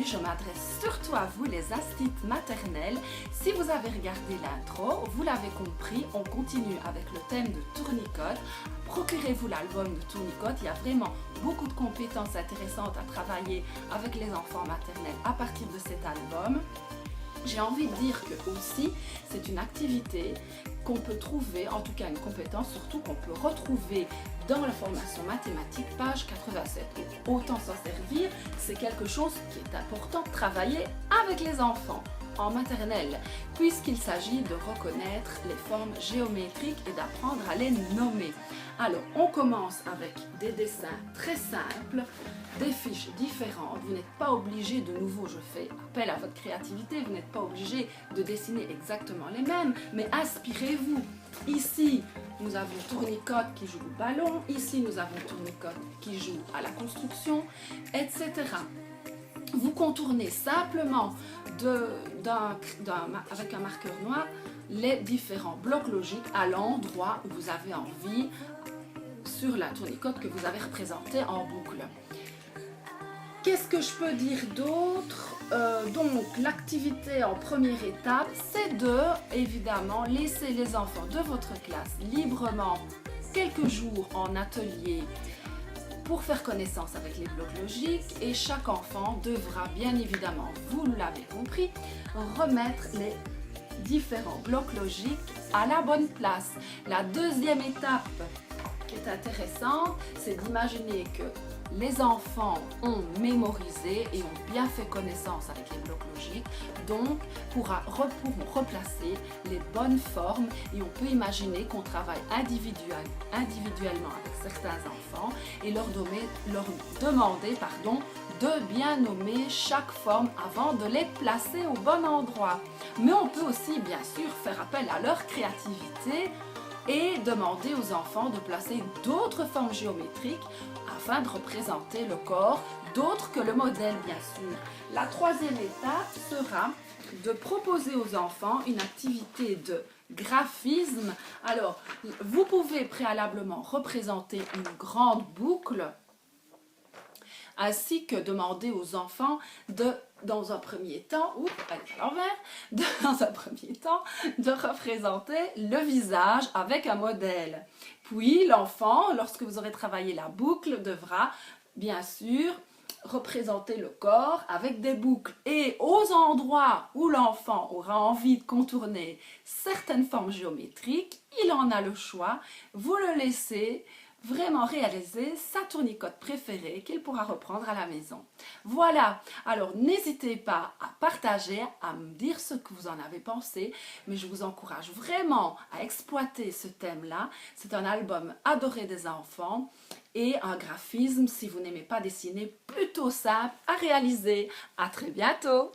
aujourd'hui, je m'adresse surtout à vous, les astites maternelles. Si vous avez regardé l'intro, vous l'avez compris, on continue avec le thème de Tourniquet. Procurez-vous l'album de Tourniquet, il y a vraiment beaucoup de compétences intéressantes à travailler avec les enfants maternels à partir de cet album. J'ai envie de dire que aussi, c'est une activité qu'on peut trouver, en tout cas une compétence surtout qu'on peut retrouver dans la formation mathématique, page 87. Donc, autant s'en servir, c'est quelque chose qui est important de travailler avec les enfants en maternelle, puisqu'il s'agit de reconnaître les formes géométriques et d'apprendre à les nommer. Alors, on commence avec des dessins très simples, des fiches différentes. Vous n'êtes pas obligé, de nouveau, je fais appel à votre créativité, vous n'êtes pas obligé de dessiner exactement les mêmes, mais inspirez-vous. Ici, nous avons Tourniquet qui joue au ballon, ici nous avons Tourniquet qui joue à la construction, etc. Vous contournez simplement avec un marqueur noir les différents blocs logiques à l'endroit où vous avez envie sur la Tourniquet que vous avez représentée en boucle. Qu'est-ce que je peux dire d'autre? Donc l'activité en première étape, c'est de évidemment laisser les enfants de votre classe librement quelques jours en atelier pour faire connaissance avec les blocs logiques, et chaque enfant devra bien évidemment, vous l'avez compris, remettre les différents blocs logiques à la bonne place. La deuxième étape qui est intéressante, c'est d'imaginer que les enfants ont mémorisé et ont bien fait connaissance avec les blocs logiques, donc pourront replacer les bonnes formes, et on peut imaginer qu'on travaille individuellement avec certains enfants et leur demander de bien nommer chaque forme avant de les placer au bon endroit. Mais on peut aussi bien sûr faire appel à leur créativité et demander aux enfants de placer d'autres formes géométriques afin de représenter le corps, d'autres que le modèle bien sûr. La troisième étape sera de proposer aux enfants une activité de graphisme. Alors, vous pouvez préalablement représenter une grande boucle, ainsi que demander aux enfants dans un premier temps, de représenter le visage avec un modèle. Puis l'enfant, lorsque vous aurez travaillé la boucle, devra bien sûr représenter le corps avec des boucles. Et aux endroits où l'enfant aura envie de contourner certaines formes géométriques, il en a le choix, vous le laissez vraiment réaliser sa Tourniquet préférée qu'il pourra reprendre à la maison. Voilà, alors n'hésitez pas à partager, à me dire ce que vous en avez pensé, mais je vous encourage vraiment à exploiter ce thème-là. C'est un album adoré des enfants et un graphisme, si vous n'aimez pas dessiner, plutôt simple à réaliser. À très bientôt!